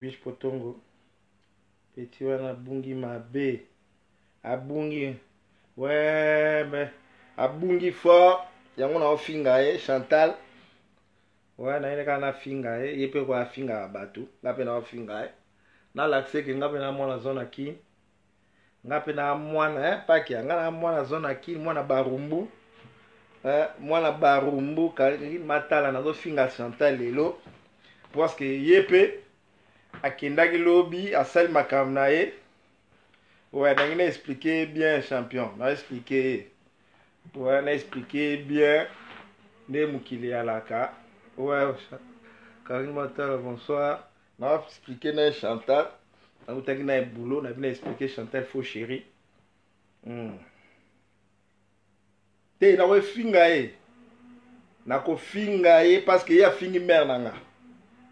Biche Potongo. Petit wana abungi mabe. Abungi. Ouais, mais. Abungi fort. Yango na ofinga Chantal. Ouais, na yene na finga yepe kwa finga batu. Ngape na ofinga Na lakse ke ngape na mwana zona ki. Ngape na mwana paki nga na mwana zona ki, mwana barumbu. Mwana barumbu kali matala na zo finga Chantal lelo. Parce que yepe akendaki lobi asali makambo na ye. Ouais, na ngine expliquer bien champion. Na expliquer. Ouais, na expliquer bien ne mukili alaka. Ouais, Karim Matala, bonsoir. Na expliquer na Chantal. Na utaki na boulot, na bien expliquer Chantal faux chéri. Te na we finga ye. Na ko finga ye parce que ya fingi mère nanga.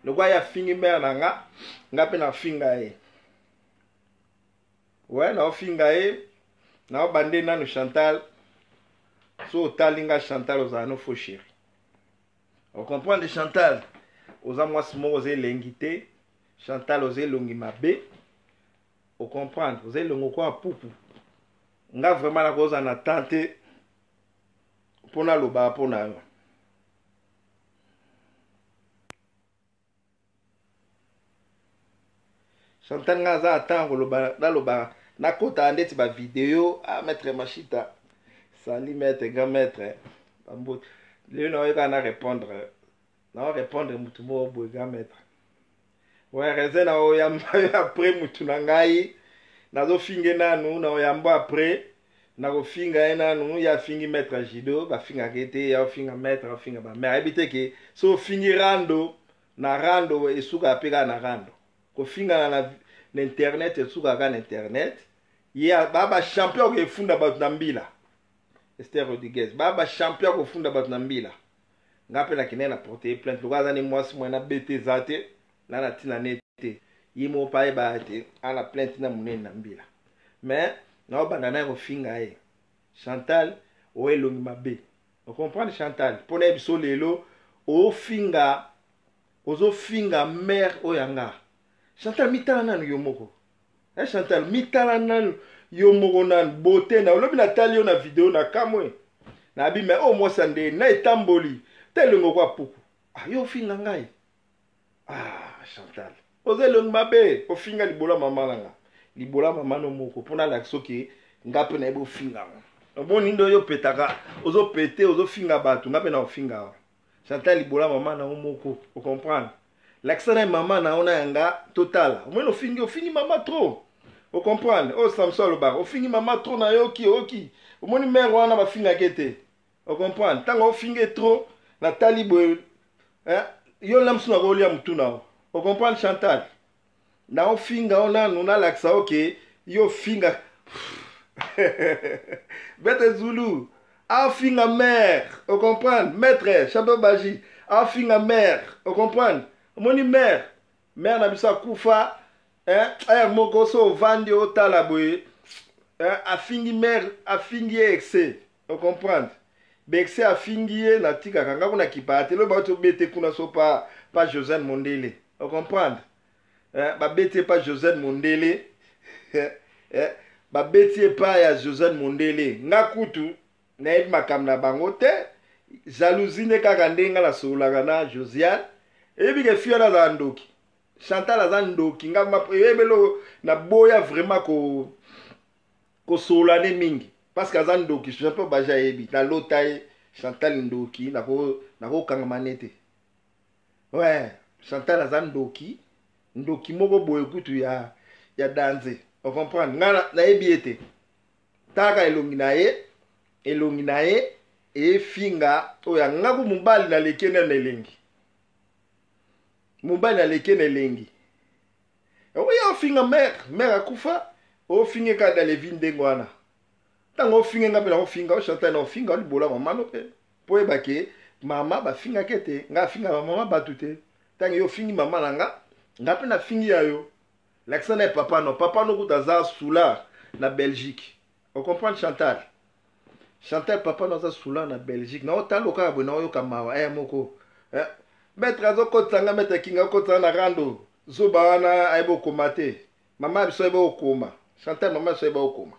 Le gars ya fingi mère nanga, ngape na finga ye. Ouais, na finga ye. Na bande nanu Chantal. So talinga Chantal ozano faux chéri. On comprend de Chantal. Oza mwasi moko oze lengite. Chantal oze longi mabe. On comprend. Oze longo kwa pupu. Nga vraiment la cause en attente. Pona loba pona yo. Chantal nga za attendre loba na loba. Na kota andeti ba vidéo à maître Machita. Sali maître grand maître. Bambo. Lui na yoka na répondre. Na répondre mutu mo bo grand maître. Ouais, raison na oyamba après mutu na ngai. Na zo finge nanu na oyamba après. Na ko finga nanu ya fingi maître Jido, ba finga kete ya finga maître finga ba. Mais habite ke so fingi rando na rando esuka peka na rando. Ko finga na internet esuka ka na internet. Ya baba champion ke funda ba na mbila. Esther Rodriguez, baba champion ko funda ba na mbila. Ngape na kinena porter plainte. Lukaza ni mwasi mwana bete zate na na tina nete. Yimo pa eba te ala plainte na munene na mbila. Mais na obanda ko finga ye. Chantal o elongi mabe. On comprend Chantal. Pona biso lelo o finga ozo finga mère oyanga. Chantal mitala nanu yomoko. Chantal mitala nanu yomoko nan beauté na olobi na tali yo na vidéo na kamwe. Na bi mais o mo sande na etamboli telongo kwa puku. Ah yo finga ngai. Ah Chantal. Ozo elongi mabe o finga libola mama nanga. Libola mama no moko pona la soki ngape na ebo finga. Bon nindo yo petaka ozo pete ozo finga batu ngape na ofinga. Chantal libola mama na moko, o comprendre. L'accent mama na ona yanga total. O meno fingi mama trop. O comprendre. O Samson lo bar, o fingi mama trop na yoki oki. O moni mère wana ba finga kete. O comprendre. Tanga o fingi trop na talibo yo lamsu na rolia mutuna. O comprendre Chantal. Na o finga ona nuna laksa okay, yo finga Bête Zulu, a finga mère, on comprend, maître, champion Baji, a finga mère, on comprend, moni mère, mère na bisa kufa, moko so vandi o talaboye, a fingi mère, a fingi excès, on comprend, excès a fingi na tika kanga kuna kipate, lo ba to bete kuna so pa Josène Mondele, on comprend, ba bete pa Josène Mondele, ba beti pa ya Josène Mondele nga kutu na yeb makam na bango te jalousie ne kaka ndenga la solaka na Josiane ebi ke fio na za ndoki Chantal za ndoki nga ebelo na boya vraiment ko solane mingi parce que za ndoki je peux baja ebi na lotai Chantal ndoki na ko kanga manete ouais Chantal za ndoki moko boye kutu ya danze. On comprend. Na ebiete. Taka elongi na ye e finga oya ngaku mubali na leke na elengi. Mubali na leke na elengi. Oya finga mère akufa o finge ka da levin dengwana. Tango finge ngape na finga o Chantal na finga o libola mama no pe. Po ebake mama ba finga kete nga finga mama batute. Tango yo fingi mama nanga ngape na fingi ya yo. L'accent est papa no kutaza soula na Belgique. On comprend Chantal. Chantal papa no za soula na Belgique. Na otalo ka bo na yo kamawa moko. Maître azo kotanga maître kinga kotanga na rando. zoba wana ayeba okoma te mama biso ayeba okoma Chantal mama biso ayeba okoma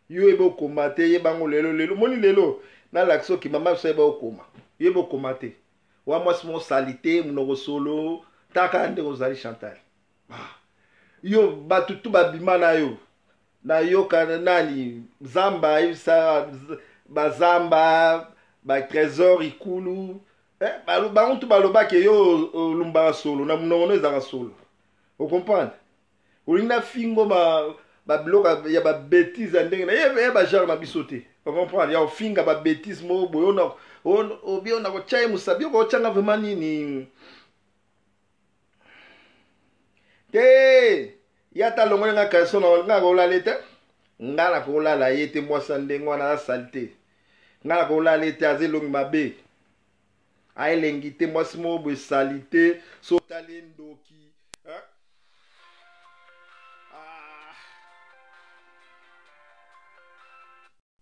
yo ayeba okoma te yebango lelo moni lelo nalakisa oki mama biso ayeba okoma yo ayeba okoma te wa mwasi mosali te monoko solo taka nde ozali Chantal yo bato tu babima na yo nayoka nani zamba ayebisa bazamba batrésor ikulu bango tu balobaki yo olumbaka solo na monoko no ezaka solo okomprendre olingi na fingo babiloko ya babétise ya ndenge na ye bagenre na biso te okomprendre ya ofinga babétise moko boye obi ona kotya ye mosabi okotyanga vraiment nini te ye ata longoli nga kaso nga kolala te nga na kolala ye te mwasa ndenge wana asali te nga na kolala ye te aza elongi mabe ayelengi te mwasi moko boye esali te so otali ndoki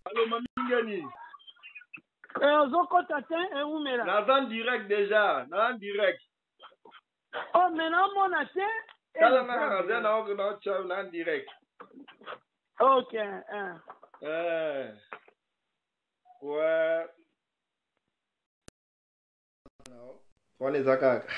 alo mami ngeni ozokota te eumela naza direct déjà naza direct oh mais naomona te tala nga kaza naotya na direct ok ouais wana eza kaka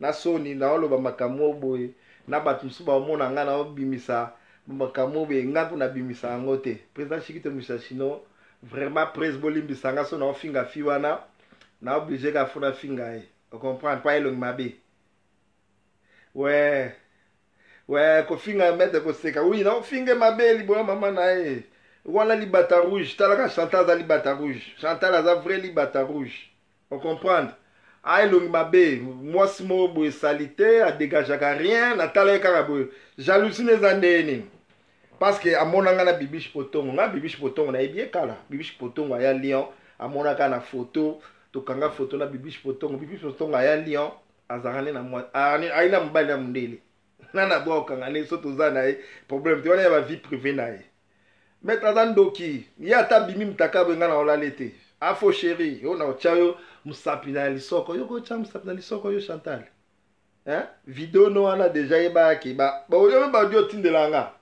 na soni naoloba makambo boye na bato mosusu baomona nga naobimisa makambo boye nga mpo nabimisa yango te président Chikito Mushashino vraiment prese bolimbisa nga so naofinga fi wana naoblige ka fona finga ye ocomprendre pa elongi mabe ouais kofinga mete koseka oui naofinge mabe libola mama na ye wana libata rouge talaka Chantal aza libata rouge Chantal aza vrai libata rouge ocomprendre aelongi mabe mwasi moko boye esali te adegageaka rien natala ye kaka boye jalousie eza ndeni parce que amonanga na Bibiche Potongo nga Bibiche Potongo nayebi ye kala Bibiche Potongo aya Lyon amonaka na photo tokanga photo na Bibiche Potongo aya Lyon azalaka nde na mwa ayi na mobali na mondele nana bwa okanga nde so toza na ye problème te wana ya bavie privé na ye maître aza ndoki ye ata bimi mutaka boye nga na olale te afo chéri oyo na otya yo mosapi na lisoko yo kotya mosapi na lisoko yo Chantal video no wana deja yebaki oyo badio otindelanga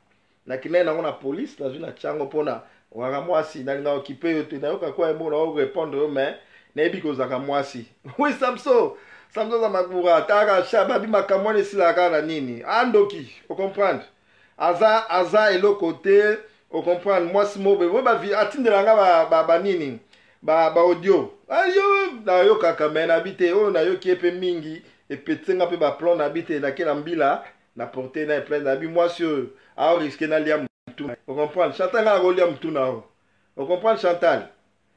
nakina nango na police nazwi na tyango mpona waka mwasi nalinga okipe yo te nayoka kwa emo na orépondre yo mais nayebi kozaka mwasi oui Samso za makura taka sha babimaka mwana esilaka na nini andoki ocomprendre aza eloko te ocomprendre mwasi mobe oyo atindelanga banini baaudio ayo nayokaka me nabi te oyo nayoki ye mpe mingi epetenga mpe baplon nabi te nake na mbila na porte na eplaine nabi mwasi oyo aoriske nalia mutu ocomprendre Chantal nga nakolia mutu na o ocomprendre Chantal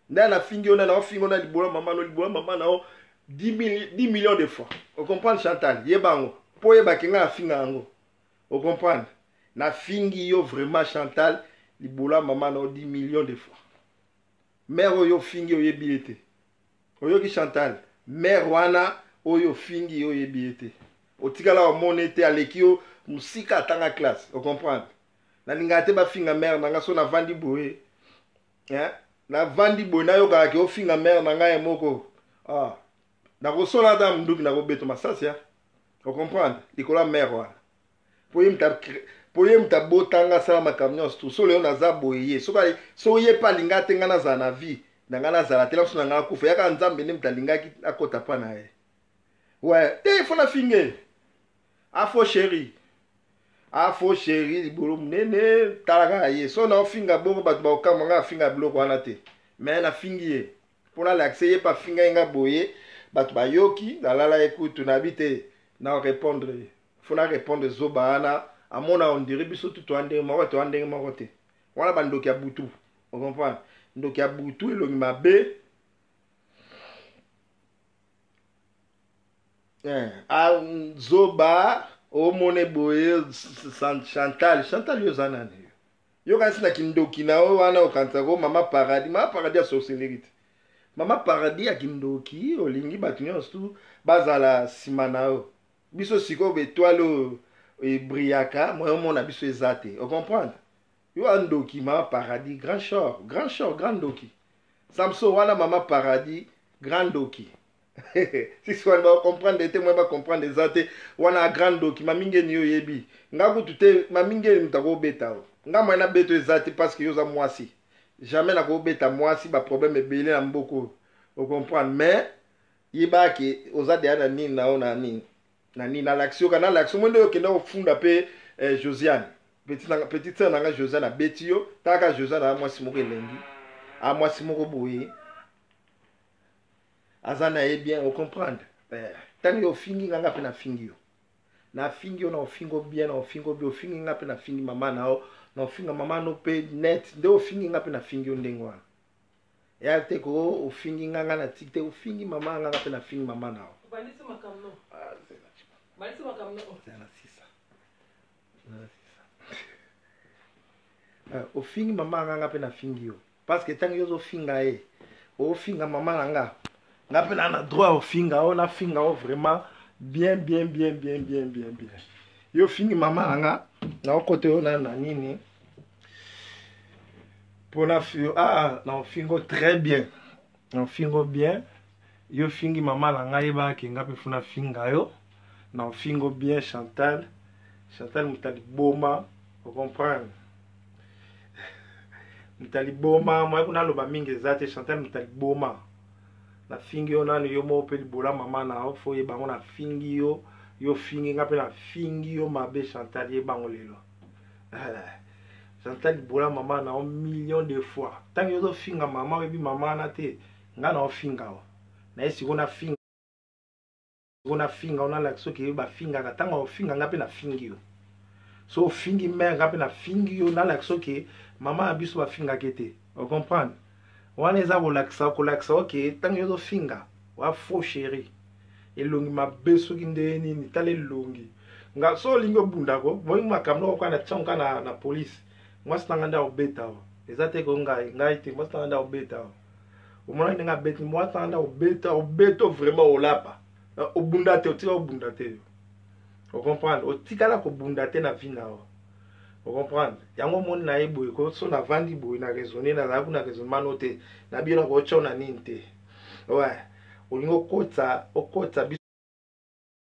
nde nafingi yo naofingi yo na libola mama na o 10 millions de fois ocomprendre Chantal yebango mpo oyebaki nga nafinga yango ocomprendre nafingi yo vraiment Chantal libola mama na o 10 millions de fois mère oyo fingi oyebi ye te oyoki Chantal mère wana oyo fingi oyebi ye te otikala omone te aleki yo musika atanga classe ocomprendre nalingaka te bafinga mère nanga so navandi boye navandi boye nayokaka ke ofinga mère na ngai moko nakosola ata munduki nakobeto masasi ocomprendre likolo ya mère wana po ye mutu abotanga asala makambo nyonso tu so lelo naza boye ye so ye mpe alinga te ngai nazala na vie na ngai nazala te naso na ngai akufa yaka nzambe nde mutu alingaki akota mpa na ye te fo nafinge afo chéri libolo munene talaka ye so naofinga bongo bato baokama ngai afinga biloko wana te me nafingi ye mpo nalakise ye mpe afinga ye ngai boye bato bayoki nalala ye kutu nabi te na répondre ye fo na répondre zoba wana amona ondire biso tu toa ndenge moko te wana bandoki ya butu ocomprendre ndoki ya butu elongi mabe zoba omone boye Chantal yo oza nani yo kasi na kindoki na oyo wana okanisako mama paradis ya sorcellerie te mama paradis ya kindoki olingi bato nyonso tu bazala nsima na yo biso sikoyo betwale oyo ebriaka moyo omona biso eza te ocomprendre yo andoki mama paradis grand short grand ndoki Samso wana mama paradis grand ndoki si soin ba comprendre te moi ba comprendre zate wana grand document mingi ni yo yebi nga kutu te ma mingi mtako beta nga moi na beto zate parce que yo za mwasi jamais na ko beta mwasi ba problème ebele na mboko o comprendre mais yiba ke oza de na nini na ona nini na nini na l'action kana l'action mo ndo kenda ofunda pe Josiane petite sœur nanga Josiane betio taka Josiane a mwasi moko elengi a mwasi moko boye azana e bien o comprendre tant yo fingi nga pe na fingi yo na fingi yo na ofingo bien na ofingo bien ofingi nga pe na fingi mama na o na ofinga mama no pe net nde ofingi nga pe na fingi yo ndengwa ya te ko ofingi nga na tikte ofingi mama nga pe na fingi mama na o balisi makamno balisi makamno na sisa ofingi mama nga pe na fingi yo parce que tant yo zo finga e ofinga mama nga nga pe na droit ofinga o na finga o vraiment bien yo fingi mama nga na côté o na nini pour na fio na fingo très bien na fingo bien yo fingi mama nga yeba ke nga pe funa finga yo na fingo bien Chantal mutali boma o comprendre mutali boma moi kuna loba mingi zate Chantal mutali boma na fingi yo nani yo mo pe libola mama na o fo yeba na fingi yo fingi nga pe na fingi yo mabe Chantal yeba ngolelo Chantal libola mama na o million de fois tant yo zo finga mama webi mama na te nga na o finga o na esi ko na finga ona l'action ke ba finga ka tanga o finga nga pe na fingi yo so fingi mère nga pe na fingi yo na l'action ke mama abiso ba finga kete o comprendre wana eza kolakisa ok ntango yo zofinga wa faux chéri elongi mabe soki nde nini tala elongi nga so olingi obundako boyingi makambo okoka na tiango na polise mwasi nanga nde akobeta o eza te ko ngai te mwasi nanga nde akobeta o omona ndenge abeti mwasi nanga nde obeta vraiment olapa obunda te otika obunda te o comprendre otikala kobunda te na vie na o o comprendre yango moni na ye boye ko so na vandi boye na raisonner na la kuna raisonnement no te na bien ko chona nini te ouais olingo okotsa